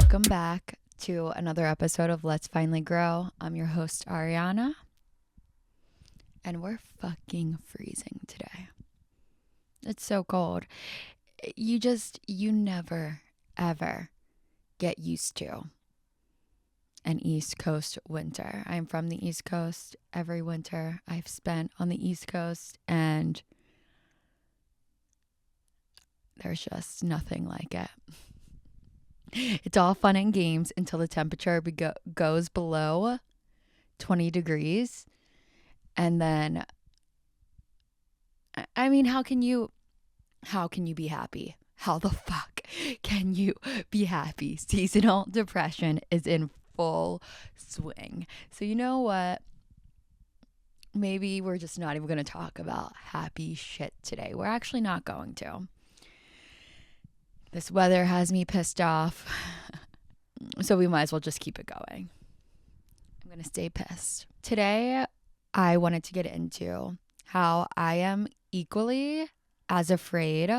Welcome back to another episode of Let's Finally Grow. I'm your host, Ariana, and we're fucking freezing today. It's so cold. You never, ever get used to an East Coast winter. I'm from the East Coast. Every winter I've spent on the East Coast, and there's just nothing like it. It's all fun and games until the temperature goes below 20 degrees. And then, I mean, how can you be happy? How the fuck can you be happy? Seasonal depression is in full swing. So you know what? Maybe we're just not even going to talk about happy shit today. We're actually not going to. This weather has me pissed off, so we might as well just keep it going. I'm going to stay pissed. Today, I wanted to get into how I am equally as afraid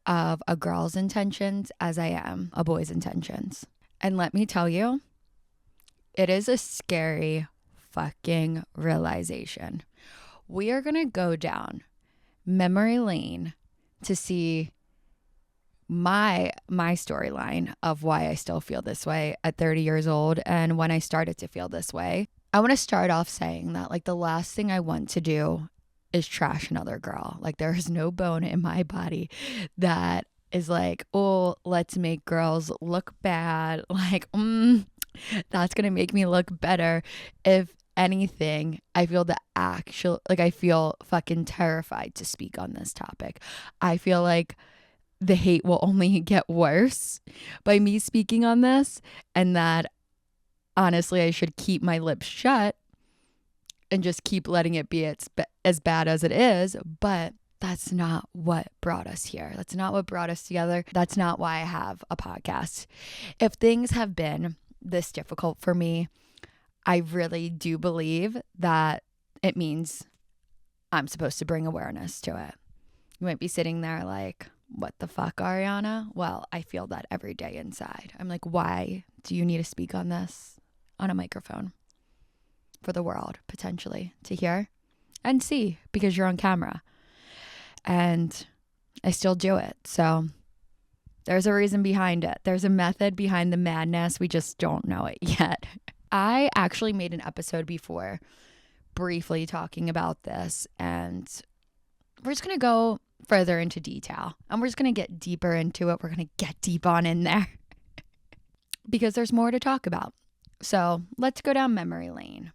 of a girl's intentions as I am a boy's intentions. And let me tell you, it is a scary fucking realization. We are going to go down memory lane to see my storyline of why I still feel this way at 30 years old and when I started to feel this way. I want to start off saying that the last thing I want to do is trash another girl. There is no bone in my body that is oh, let's make girls look bad. That's going to make me look better. If anything, I feel I feel fucking terrified to speak on this topic. I feel like the hate will only get worse by me speaking on this, and that honestly I should keep my lips shut and just keep letting it be as bad as it is. But that's not what brought us here. That's not what brought us together. That's not why I have a podcast. If things have been this difficult for me, I really do believe that it means I'm supposed to bring awareness to it. You might be sitting there what the fuck, Ariana? Well, I feel that every day inside. I'm why do you need to speak on this on a microphone for the world, potentially, to hear and see, because you're on camera? And I still do it. So there's a reason behind it. There's a method behind the madness. We just don't know it yet. I actually made an episode before briefly talking about this, and we're just going to go further into detail, and we're just going to get deeper into it. We're going to get deep on in there because there's more to talk about. So let's go down memory lane.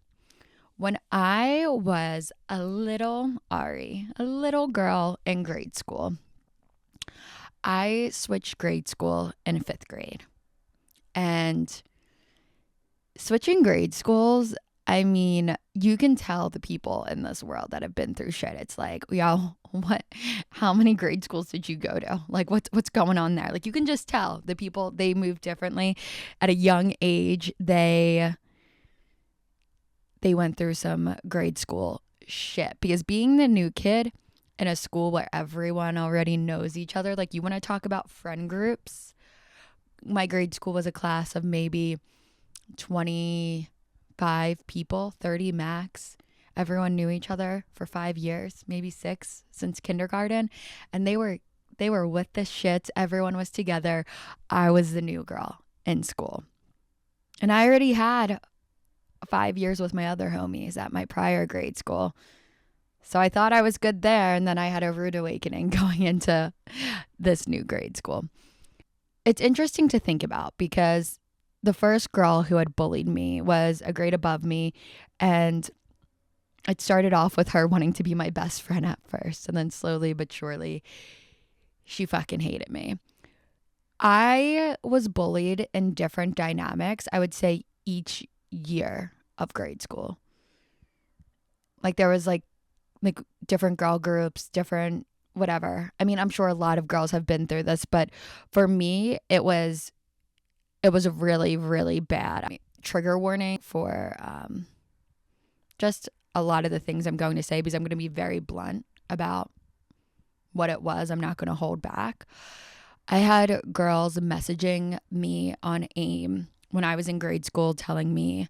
When I was a little girl in grade school, I switched grade school in 5th grade. And switching grade schools, I mean, you can tell the people in this world that have been through shit. It's yo, how many grade schools did you go to? What's going on there? You can just tell the people, they move differently at a young age. They went through some grade school shit, because being the new kid in a school where everyone already knows each other, you want to talk about friend groups. My grade school was a class of maybe 25 people, 30 max. Everyone knew each other for 5 years, maybe 6, since kindergarten. And they were with the shits. Everyone was together. I was the new girl in school. And I already had 5 years with my other homies at my prior grade school. So I thought I was good there. And then I had a rude awakening going into this new grade school. It's interesting to think about, because the first girl who had bullied me was a grade above me, and it started off with her wanting to be my best friend at first, and then slowly but surely she fucking hated me. I was bullied in different dynamics, I would say, each year of grade school. There was different girl groups, different whatever. I mean, I'm sure a lot of girls have been through this, but for me, it was really, really bad. Trigger warning for just a lot of the things I'm going to say, because I'm going to be very blunt about what it was. I'm not going to hold back. I had girls messaging me on AIM when I was in grade school telling me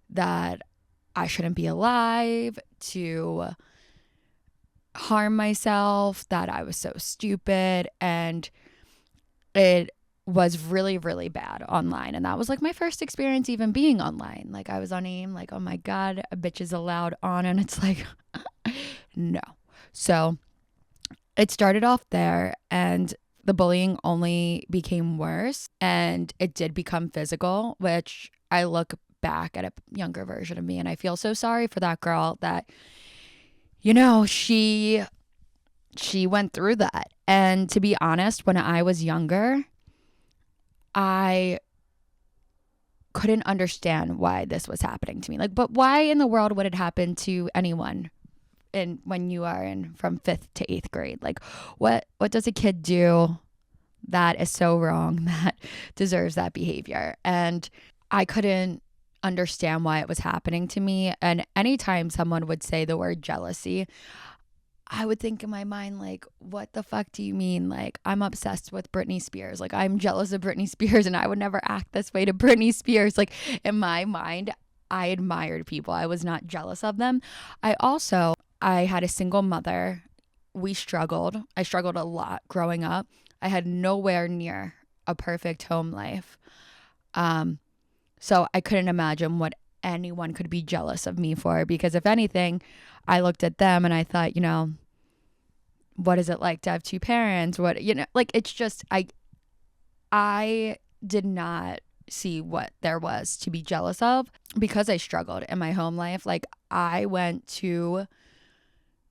that I shouldn't be alive, to harm myself, that I was so stupid, and it was really, really bad online. And that was like my first experience even being online. Like I was on AIM, like, oh my God, a bitch is allowed on. And it's like, no. So it started off there, and the bullying only became worse, and it did become physical, which I look back at a younger version of me and I feel so sorry for that girl that, you know, she went through that. And to be honest, when I was younger, I couldn't understand why this was happening to me. Like, but why in the world would it happen to anyone when you are in from 5th to 8th grade? Like, what does a kid do that is so wrong that deserves that behavior? And I couldn't understand why it was happening to me. And anytime someone would say the word jealousy, I would think in my mind, like, what the fuck do you mean? Like, I'm obsessed with Britney Spears. Like, I'm jealous of Britney Spears and I would never act this way to Britney Spears. Like, in my mind, I admired people. I was not jealous of them. I had a single mother. I struggled a lot growing up. I had nowhere near a perfect home life. So I couldn't imagine what anyone could be jealous of me for, because if anything, I looked at them and I thought, you know, what is it like to have two parents? What, you know, like, it's just, I did not see what there was to be jealous of because I struggled in my home life. Like, I went to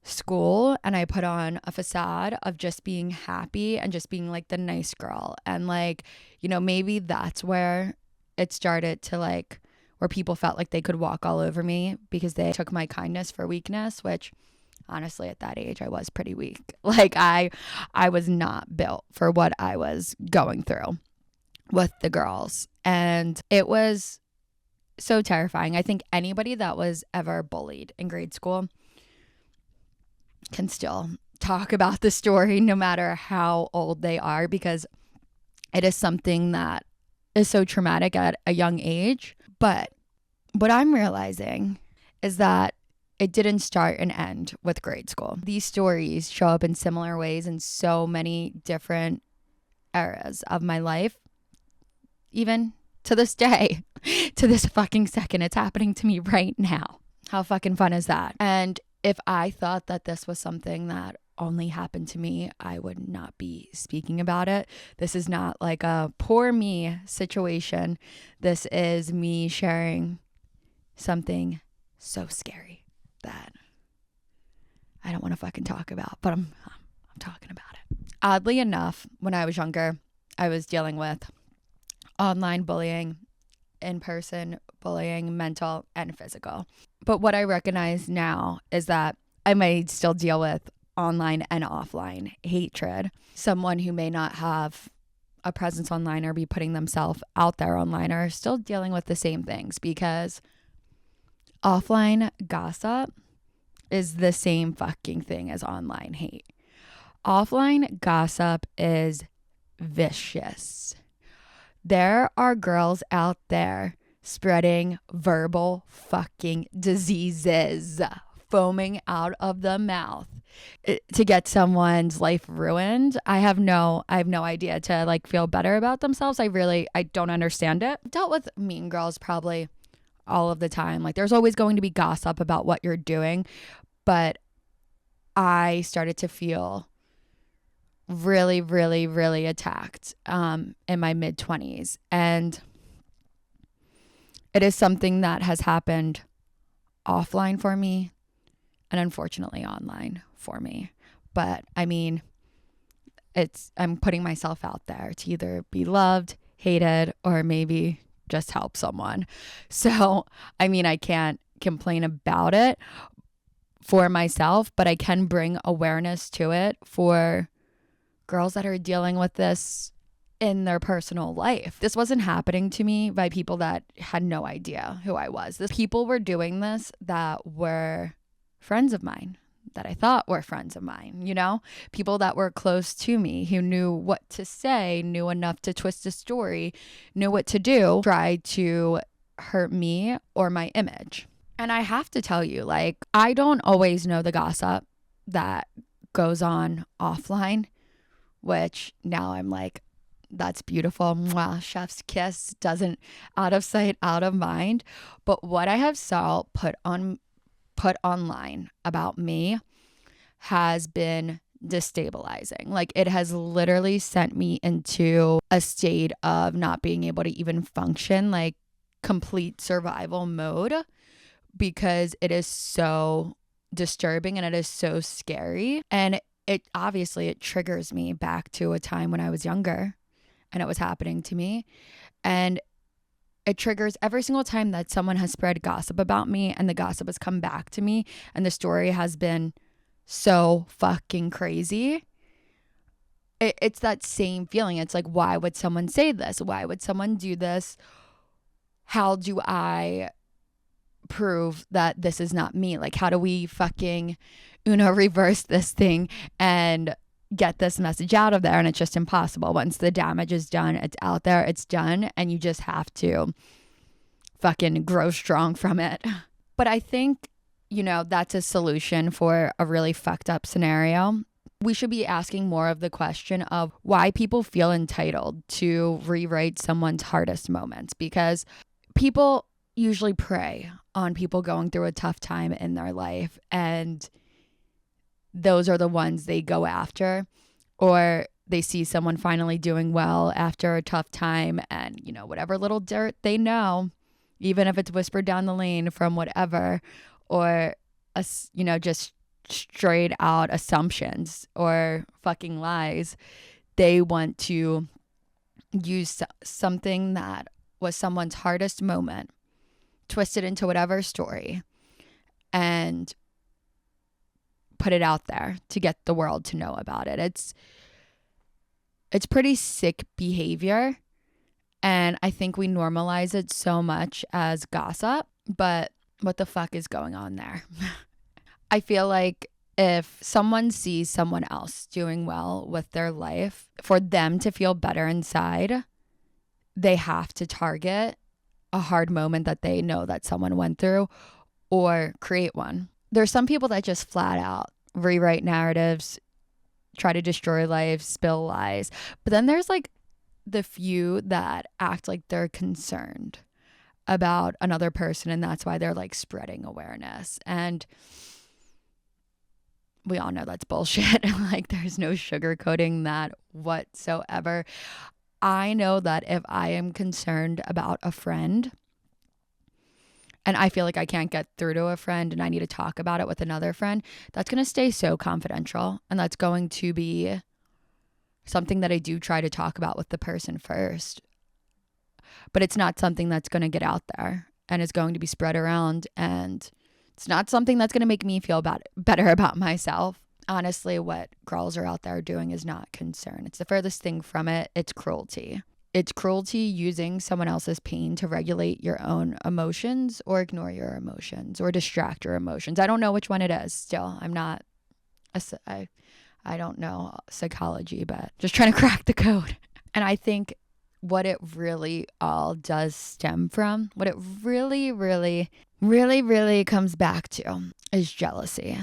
school and I put on a facade of just being happy and just being like the nice girl. And like, you know, maybe that's where it started to, like, where people felt like they could walk all over me because they took my kindness for weakness, which honestly at that age I was pretty weak. Like I was not built for what I was going through with the girls. And it was so terrifying. I think anybody that was ever bullied in grade school can still talk about the story no matter how old they are, because it is something that is so traumatic at a young age. But what I'm realizing is that it didn't start and end with grade school. These stories show up in similar ways in so many different eras of my life. Even to this day, to this fucking second, it's happening to me right now. How fucking fun is that? And if I thought that this was something that only happened to me, I would not be speaking about it. This is not like a poor me situation. This is me sharing something so scary that I don't want to fucking talk about, but I'm talking about it. Oddly enough, when I was younger, I was dealing with online bullying, in-person bullying, mental and physical. But what I recognize now is that I might still deal with online and offline hatred. Someone who may not have a presence online or be putting themselves out there online are still dealing with the same things, because offline gossip is the same fucking thing as online hate. Offline gossip is vicious. There are girls out there spreading verbal fucking diseases, foaming out of the mouth to get someone's life ruined. I have no idea to like feel better about themselves. I don't understand it. I've dealt with mean girls probably all of the time. Like, there's always going to be gossip about what you're doing, but I started to feel really, really, really attacked in my mid-20s. And it is something that has happened offline for me and unfortunately online for me. But I mean, I'm putting myself out there to either be loved, hated, or maybe just help someone. So, I mean, I can't complain about it for myself, but I can bring awareness to it for girls that are dealing with this in their personal life. This wasn't happening to me by people that had no idea who I was. People were doing this that were friends of mine, that I thought were friends of mine, you know, people that were close to me who knew what to say, knew enough to twist a story, knew what to do, try to hurt me or my image. And I have to tell you, like, I don't always know the gossip that goes on offline, which now I'm like, that's beautiful. Mwah, chef's kiss, doesn't, out of sight, out of mind. But what I have saw put online about me has been destabilizing. Like, it has literally sent me into a state of not being able to even function, like complete survival mode, because it is so disturbing and it is so scary. And it obviously it triggers me back to a time when I was younger and it was happening to me. And it triggers every single time that someone has spread gossip about me and the gossip has come back to me and the story has been so fucking crazy. It's that same feeling. It's like, why would someone say this? Why would someone do this? How do I prove that this is not me? Like, how do we fucking reverse this thing and get this message out of there? And it's just impossible. Once the damage is done, it's out there, it's done, and you just have to fucking grow strong from it. But I think, that's a solution for a really fucked up scenario. We should be asking more of the question of why people feel entitled to rewrite someone's hardest moments, because people usually prey on people going through a tough time in their life, and those are the ones they go after, or they see someone finally doing well after a tough time, and whatever little dirt they know, even if it's whispered down the lane from whatever, or just straight out assumptions or fucking lies, they want to use something that was someone's hardest moment, twist it into whatever story, and put it out there to get the world to know about it. It's pretty sick behavior, and I think we normalize it so much as gossip, but what the fuck is going on there? I feel like if someone sees someone else doing well with their life, for them to feel better inside, they have to target a hard moment that they know that someone went through or create one. There's some people that just flat out rewrite narratives, try to destroy lives, spill lies. But then there's like the few that act like they're concerned about another person, and that's why they're like spreading awareness. And we all know that's bullshit. Like, there's no sugarcoating that whatsoever. I know that if I am concerned about a friend and I feel like I can't get through to a friend and I need to talk about it with another friend, that's going to stay so confidential. And that's going to be something that I do try to talk about with the person first. But it's not something that's going to get out there and is going to be spread around. And it's not something that's going to make me feel better about myself. Honestly, what girls are out there doing is not concern. It's the furthest thing from it. It's cruelty. It's cruelty using someone else's pain to regulate your own emotions or ignore your emotions or distract your emotions. I don't know which one it is. Still, I'm not, I don't know psychology, but just trying to crack the code. And I think what it really all does stem from, what it really, really, really, really comes back to is jealousy,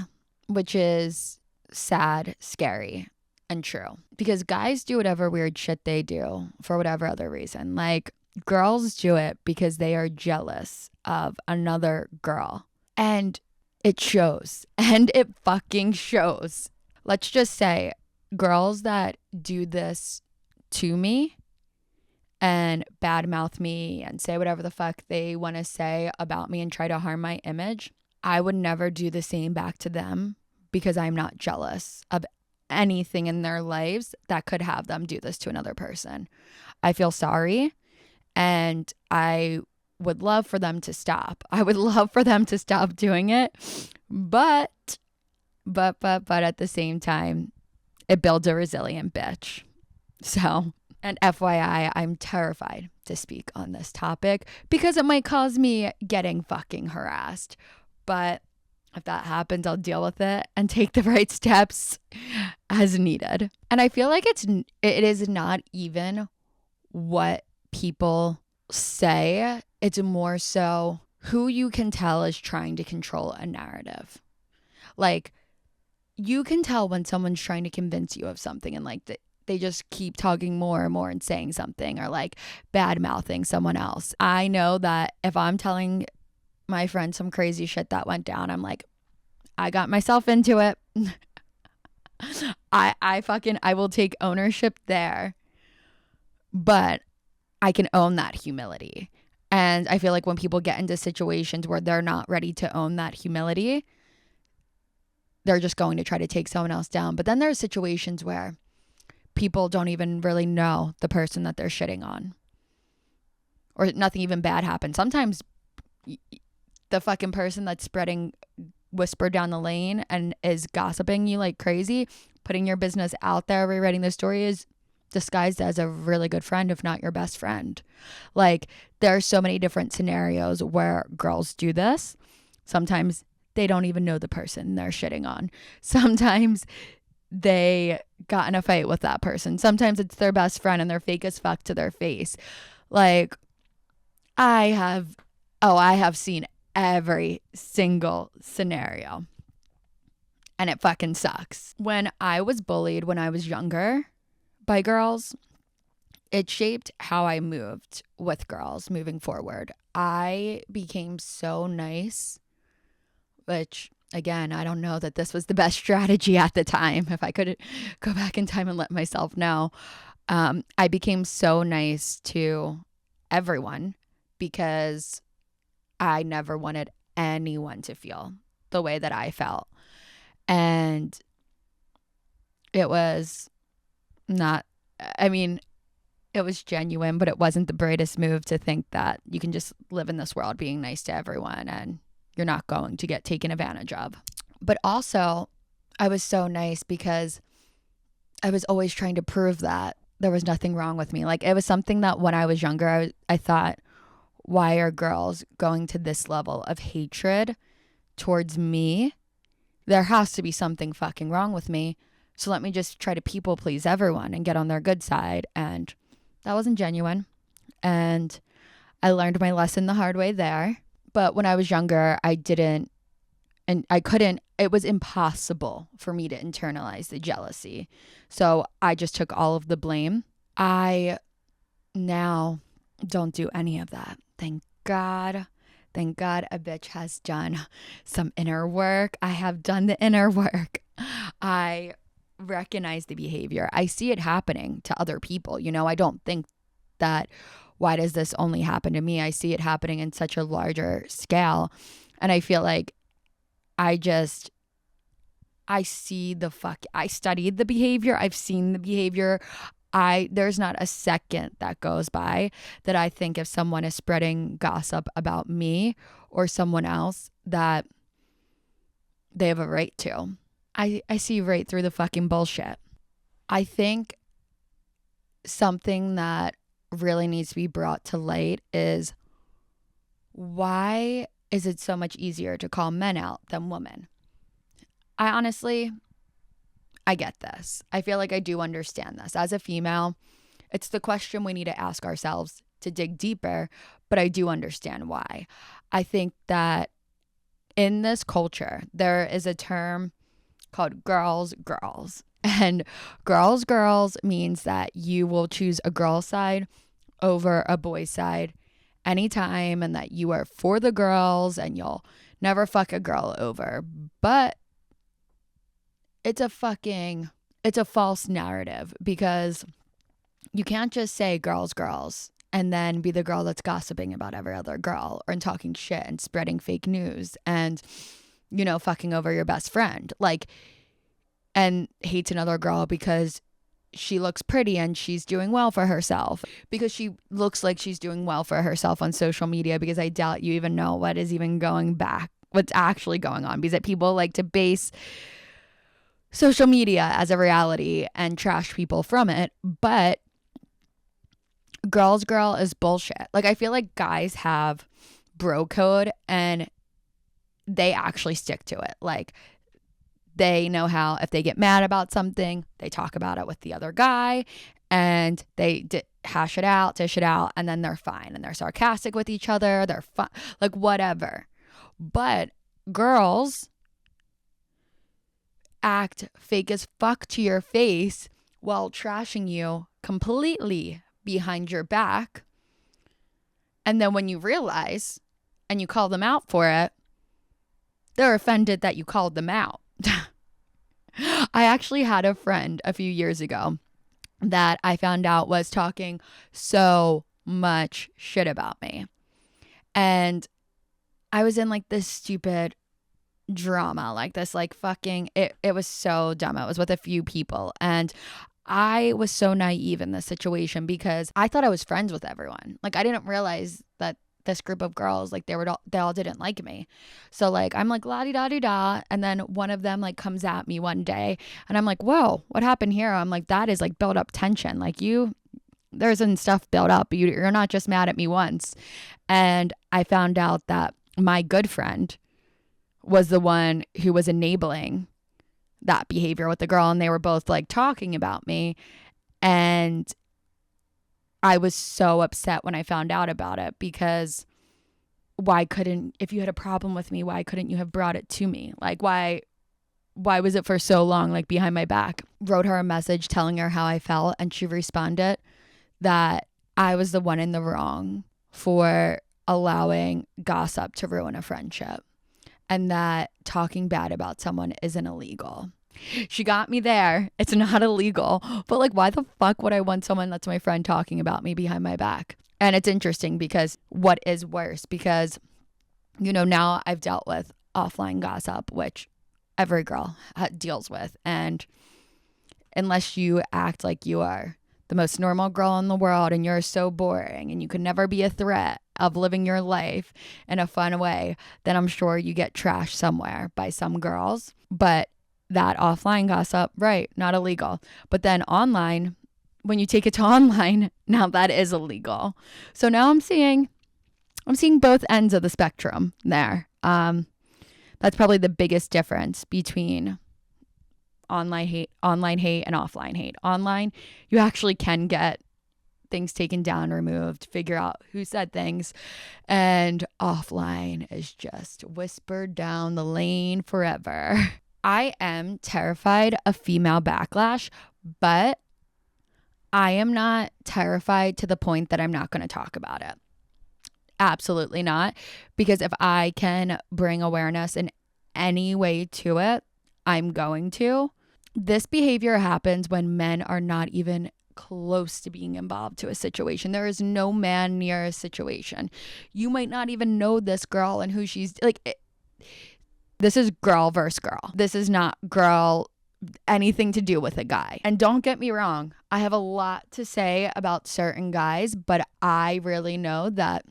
which is sad, scary, and true. Because guys do whatever weird shit they do for whatever other reason. Like, girls do it because they are jealous of another girl. And it shows. And it fucking shows. Let's just say girls that do this to me and badmouth me and say whatever the fuck they want to say about me and try to harm my image, I would never do the same back to them, because I'm not jealous of anything in their lives that could have them do this to another person. I feel sorry, and I would love for them to stop. I would love for them to stop doing it, but at the same time, it builds a resilient bitch. So, and FYI, I'm terrified to speak on this topic because it might cause me getting fucking harassed. But if that happens, I'll deal with it and take the right steps as needed. And I feel like it is not even what people say. It's more so who you can tell is trying to control a narrative. Like, you can tell when someone's trying to convince you of something and like they just keep talking more and more and saying something or like bad mouthing someone else. I know that if I'm telling my friend some crazy shit that went down, I'm like, I got myself into it. I will take ownership there, but I can own that humility. And I feel like when people get into situations where they're not ready to own that humility, they're just going to try to take someone else down. But then there's situations where people don't even really know the person that they're shitting on, or nothing even bad happens. Sometimes the fucking person that's spreading whisper down the lane and is gossiping you like crazy, putting your business out there, rewriting the story, is disguised as a really good friend, if not your best friend. Like, there are so many different scenarios where girls do this. Sometimes they don't even know the person they're shitting on. Sometimes they got in a fight with that person. Sometimes it's their best friend and they're fake as fuck to their face. Like, I have seen every single scenario, and it fucking sucks. When I was bullied when I was younger by girls, it shaped how I moved with girls moving forward. I became so nice, which again, I don't know that this was the best strategy at the time. If I could go back in time and let myself know, I became so nice to everyone because I never wanted anyone to feel the way that I felt. And it was not, I mean, it was genuine, but it wasn't the brightest move to think that you can just live in this world being nice to everyone and you're not going to get taken advantage of. But also, I was so nice because I was always trying to prove that there was nothing wrong with me. Like, it was something that when I was younger, I thought, why are girls going to this level of hatred towards me? There has to be something fucking wrong with me. So let me just try to people please everyone and get on their good side. And that wasn't genuine. And I learned my lesson the hard way there. But when I was younger, I didn't, and I couldn't, it was impossible for me to internalize the jealousy. So I just took all of the blame. I now don't do any of that. Thank God. Thank God a bitch has done some inner work. I have done the inner work. I recognize the behavior. I see it happening to other people. You know, I don't think that, why does this only happen to me? I see it happening in such a larger scale. And I feel like I studied the behavior. I've seen the behavior. There's not a second that goes by that I think if someone is spreading gossip about me or someone else that they have a right to. I see right through the fucking bullshit. I think something that really needs to be brought to light is, why is it so much easier to call men out than women? I get this. I feel like I do understand this. As a female, it's the question we need to ask ourselves to dig deeper, but I do understand why. I think that in this culture, there is a term called girls. And girls means that you will choose a girl side over a boy side anytime, and that you are for the girls and you'll never fuck a girl over. But it's a false narrative, because you can't just say girls and then be the girl that's gossiping about every other girl and talking shit and spreading fake news and, you know, fucking over your best friend, like, and hates another girl because she looks pretty and she's doing well for herself, because she looks like she's doing well for herself on social media, because I doubt you even know what is even what's actually going on, because that people like to base social media as a reality and trash people from it. But girl is bullshit. Like, I feel like guys have bro code, and they actually stick to it. Like, they know how, if they get mad about something, they talk about it with the other guy and they hash it out, dish it out, and then they're fine. And they're sarcastic with each other. They're fun, like whatever. But girls act fake as fuck to your face while trashing you completely behind your back. And then when you realize and you call them out for it, they're offended that you called them out. I actually had a friend a few years ago that I found out was talking so much shit about me. And I was in like this stupid drama, like this, like fucking, it was so dumb. It was with a few people. And I was so naive in this situation because I thought I was friends with everyone. Like, I didn't realize that this group of girls, like they all didn't like me. So like, I'm like la-di-da-di-da. And then one of them like comes at me one day and I'm like, whoa, what happened here? I'm like, that is like built up tension. Like there's some stuff built up. You're not just mad at me once. And I found out that my good friend was the one who was enabling that behavior with the girl. And they were both like talking about me. And I was so upset when I found out about it because if you had a problem with me, why couldn't you have brought it to me? Like, why was it for so long, like behind my back? Wrote her a message telling her how I felt. And she responded that I was the one in the wrong for allowing gossip to ruin a friendship and that talking bad about someone isn't illegal. She got me there. It's not illegal. But like, why the fuck would I want someone that's my friend talking about me behind my back? And it's interesting because what is worse? Because, now I've dealt with offline gossip, which every girl deals with. And unless you act like you are the most normal girl in the world and you're so boring and you could never be a threat of living your life in a fun way, then I'm sure you get trashed somewhere by some girls. But that offline gossip, right, not illegal. But then online, when you take it to online, now that is illegal. So now I'm seeing both ends of the spectrum there. That's probably the biggest difference between online hate and offline hate. Online, you actually can get things taken down, removed, figure out who said things. And offline is just whispered down the lane forever. I am terrified of female backlash, but I am not terrified to the point that I'm not going to talk about it. Absolutely not. Because if I can bring awareness in any way to it, I'm going to. This behavior happens when men are not even close to being involved to a situation. There is no man near a situation. You might not even know this girl and who she's like. This is girl versus girl. This is not girl anything to do with a guy. And don't get me wrong, I have a lot to say about certain guys, but I really know that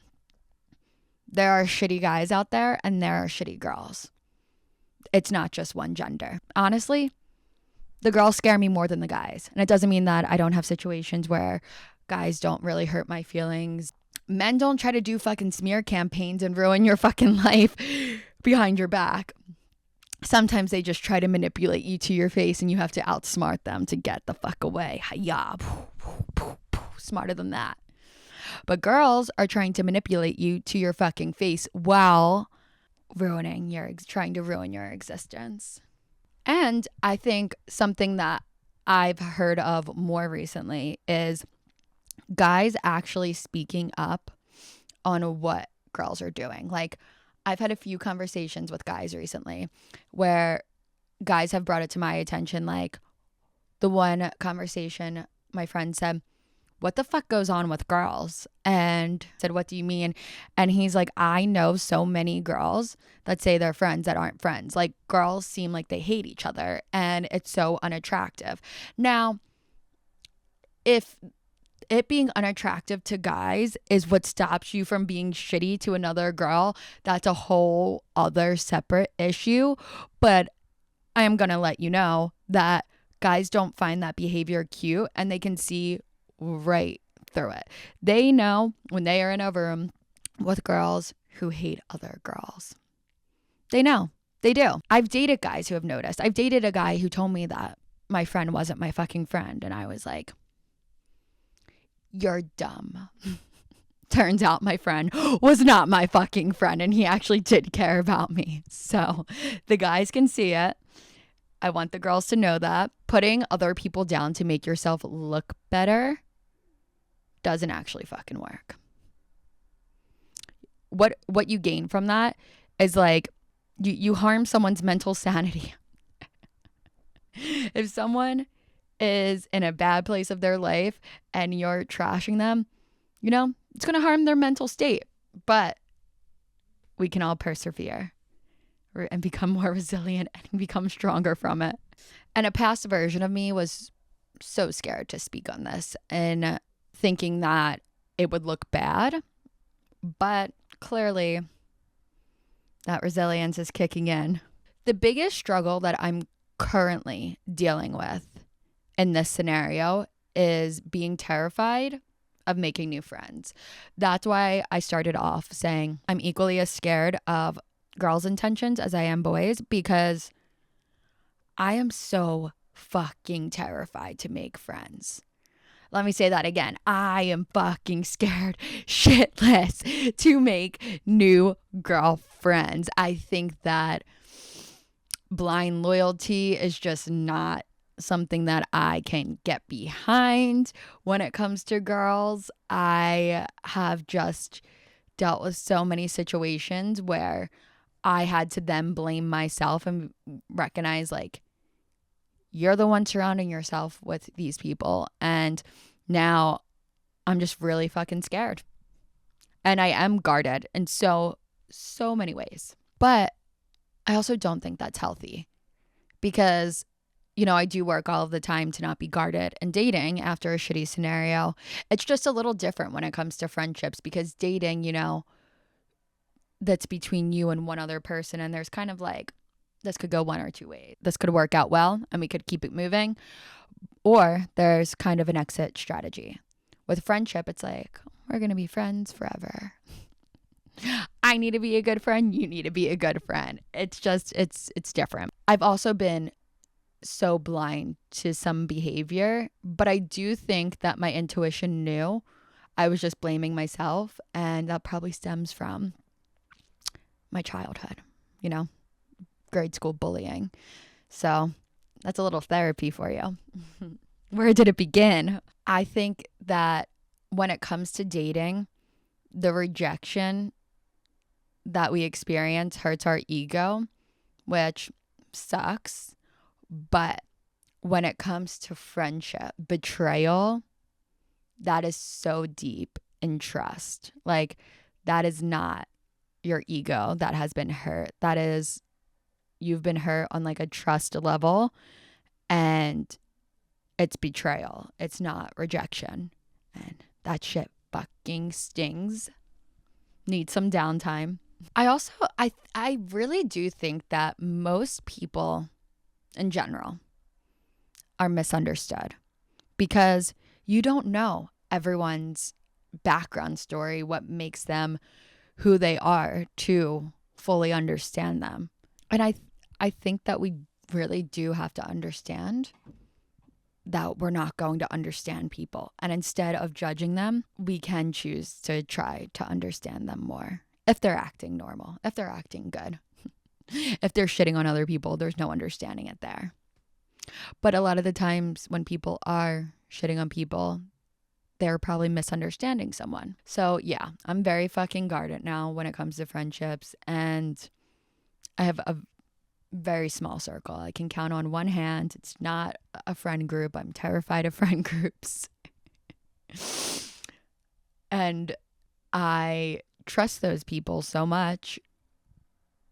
there are shitty guys out there and there are shitty girls. It's not just one gender. Honestly, the girls scare me more than the guys. And it doesn't mean that I don't have situations where guys don't really hurt my feelings. Men don't try to do fucking smear campaigns and ruin your fucking life behind your back. Sometimes they just try to manipulate you to your face and you have to outsmart them to get the fuck away. Hiya. Smarter than that. But girls are trying to manipulate you to your fucking face while trying to ruin your existence. And I think something that I've heard of more recently is guys actually speaking up on what girls are doing. Like, I've had a few conversations with guys recently where guys have brought it to my attention. Like, the one conversation, my friend said, what the fuck goes on with girls? And I said, what do you mean? And he's like, I know so many girls that say they're friends that aren't friends. Like, girls seem like they hate each other and it's so unattractive. Now, if it being unattractive to guys is what stops you from being shitty to another girl, that's a whole other separate issue. But I am going to let you know that guys don't find that behavior cute and they can see right through it. They know when they are in a room with girls who hate other girls. They know. They do. I've dated guys who have noticed. I've dated a guy who told me that my friend wasn't my fucking friend. And I was like, you're dumb. Turns out my friend was not my fucking friend and he actually did care about me. So the guys can see it. I want the girls to know that. Putting other people down to make yourself look better doesn't actually fucking work. What you gain from that is like you harm someone's mental sanity. If someone is in a bad place of their life and you're trashing them, you know, it's going to harm their mental state. But we can all persevere and become more resilient and become stronger from it. And a past version of me was so scared to speak on this and thinking that it would look bad. But clearly, that resilience is kicking in. The biggest struggle that I'm currently dealing with in this scenario is being terrified of making new friends. That's why I started off saying I'm equally as scared of girls' intentions as I am boys, because I am so fucking terrified to make friends. Let me say that again. I am fucking scared shitless to make new girlfriends. I think that blind loyalty is just not something that I can get behind when it comes to girls. I have just dealt with so many situations where I had to then blame myself and recognize, like, you're the one surrounding yourself with these people. And now I'm just really fucking scared. And I am guarded in so many ways. But I also don't think that's healthy because, you know, I do work all of the time to not be guarded and dating after a shitty scenario. It's just a little different when it comes to friendships because dating, you know, that's between you and one other person. And there's kind of like, this could go one or two ways. This could work out well and we could keep it moving. Or there's kind of an exit strategy. With friendship, it's like, we're going to be friends forever. I need to be a good friend. You need to be a good friend. It's just, it's different. I've also been so blind to some behavior, but I do think that my intuition knew I was just blaming myself. And that probably stems from my childhood, you know, grade school bullying. So that's a little therapy for you. Where did it begin? I think that when it comes to dating, the rejection that we experience hurts our ego, which sucks. But when it comes to friendship, betrayal, that is so deep in trust. Like, that is not your ego that has been hurt. That is, you've been hurt on like a trust level, and it's betrayal. It's not rejection. And that shit fucking stings. Need some downtime. I really do think that most people in general are misunderstood because you don't know everyone's background story, what makes them who they are, to fully understand them. And I think that we really do have to understand that we're not going to understand people. And instead of judging them, we can choose to try to understand them more. If they're acting normal, if they're acting good. If they're shitting on other people, there's no understanding it there. But a lot of the times when people are shitting on people, they're probably misunderstanding someone. So yeah, I'm very fucking guarded now when it comes to friendships. And I have a very small circle. I can count on one hand. It's not a friend group. I'm terrified of friend groups. And I trust those people so much.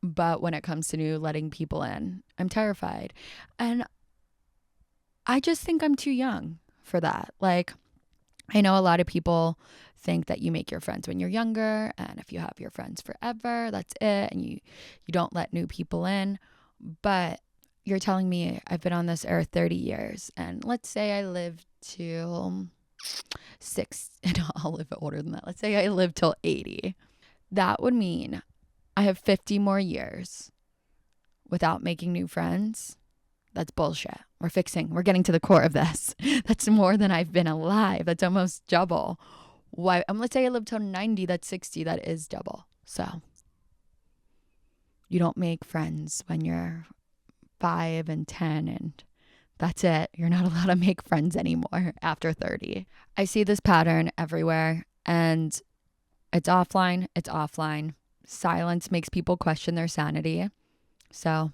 But when it comes to new letting people in, I'm terrified. And I just think I'm too young for that. Like, I know a lot of people think that you make your friends when you're younger, and if you have your friends forever, that's it, and you don't let new people in. But you're telling me I've been on this earth 30 years, and let's say I live till I'll live older than that. Let's say I live till 80. That would mean I have 50 more years without making new friends, that's bullshit. We're getting to the core of this. That's more than I've been alive. That's almost double. Why? Let's say I live till 90, that's 60, that is double. So you don't make friends when you're 5 and 10 and that's it. You're not allowed to make friends anymore after 30. I see this pattern everywhere and it's offline. Silence makes people question their sanity. So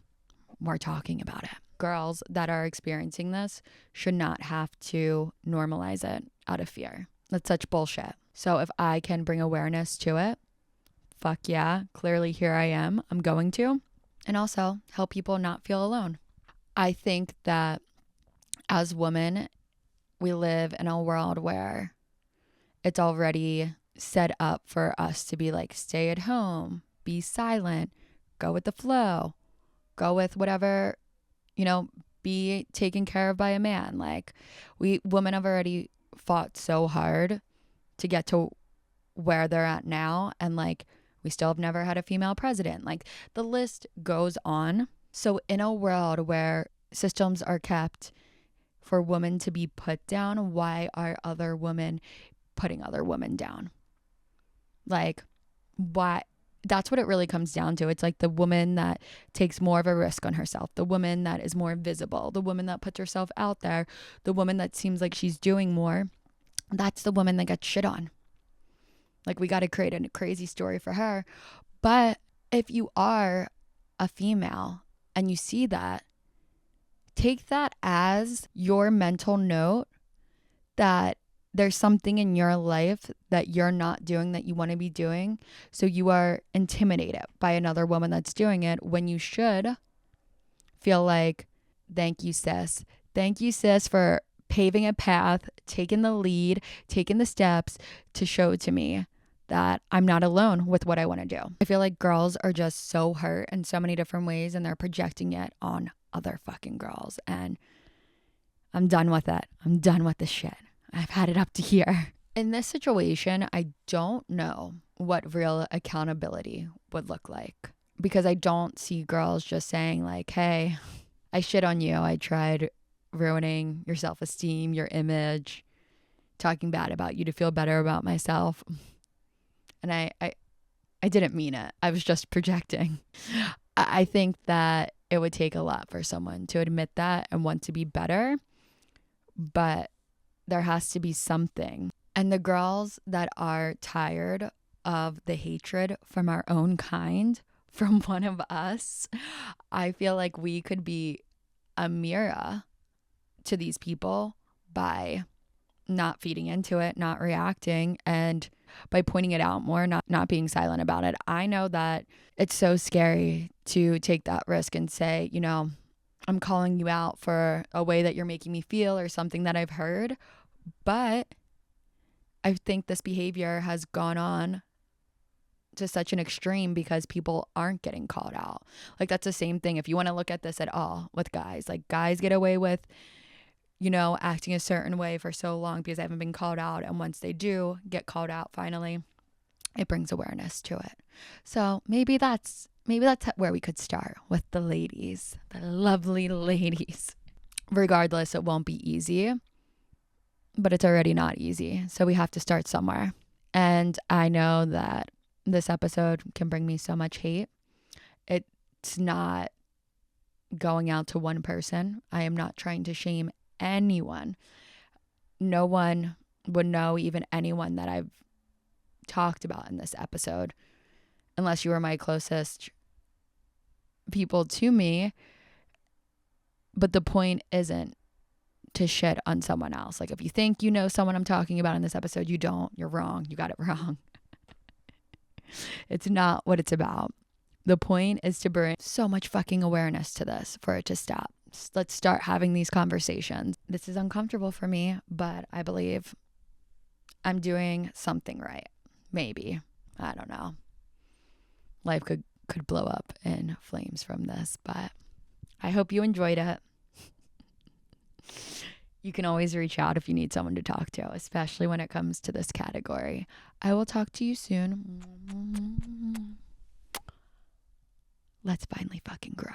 we're talking about it. Girls that are experiencing this should not have to normalize it out of fear. That's such bullshit. So if I can bring awareness to it, fuck yeah, clearly here I am. I'm going to. And also help people not feel alone. I think that as women, we live in a world where it's already set up for us to be like, stay at home, be silent, go with the flow, go with whatever, be taken care of by a man. Like women have already fought so hard to get to where they're at now. And like, we still have never had a female president. Like the list goes on. So in a world where systems are kept for women to be put down, why are other women putting other women down? Like, why? That's what it really comes down to. It's like the woman that takes more of a risk on herself, the woman that is more visible, the woman that puts herself out there, the woman that seems like she's doing more. That's the woman that gets shit on. Like, we got to create a crazy story for her. But if you are a female and you see that, take that as your mental note that there's something in your life that you're not doing that you want to be doing. So you are intimidated by another woman that's doing it when you should feel like, thank you, sis. Thank you, sis, for paving a path, taking the lead, taking the steps to show to me that I'm not alone with what I want to do. I feel like girls are just so hurt in so many different ways and they're projecting it on other fucking girls. And I'm done with it. I'm done with this shit. I've had it up to here. In this situation, I don't know what real accountability would look like because I don't see girls just saying like, hey, I shit on you. I tried ruining your self-esteem, your image, talking bad about you to feel better about myself. And I didn't mean it. I was just projecting. I think that it would take a lot for someone to admit that and want to be better, but there has to be something. And the girls that are tired of the hatred from our own kind, from one of us, I feel like we could be a mirror to these people by not feeding into it, not reacting, and by pointing it out more, not being silent about it. I know that it's so scary to take that risk and say, I'm calling you out for a way that you're making me feel or something that I've heard. But I think this behavior has gone on to such an extreme because people aren't getting called out. Like, that's the same thing. If you want to look at this at all with guys, like guys get away with, acting a certain way for so long because they haven't been called out. And once they do get called out, finally, it brings awareness to it. So maybe that's where we could start with the ladies, the lovely ladies. Regardless, it won't be easy, but it's already not easy. So we have to start somewhere. And I know that this episode can bring me so much hate. It's not going out to one person. I am not trying to shame anyone. No one would know, even anyone that I've talked about in this episode, unless you were my closest people to me. But the point isn't to shit on someone else. Like, if you think you know someone I'm talking about in this episode, you don't. You're wrong. You got it wrong. It's not what it's about. The point is to bring so much fucking awareness to this for it to stop. Let's start having these conversations. This is uncomfortable for me, but I believe I'm doing something right. Maybe. I don't know. Life could blow up in flames from this, but I hope you enjoyed it. You can always reach out if you need someone to talk to, especially when it comes to this category. I will talk to you soon. Let's finally fucking grow.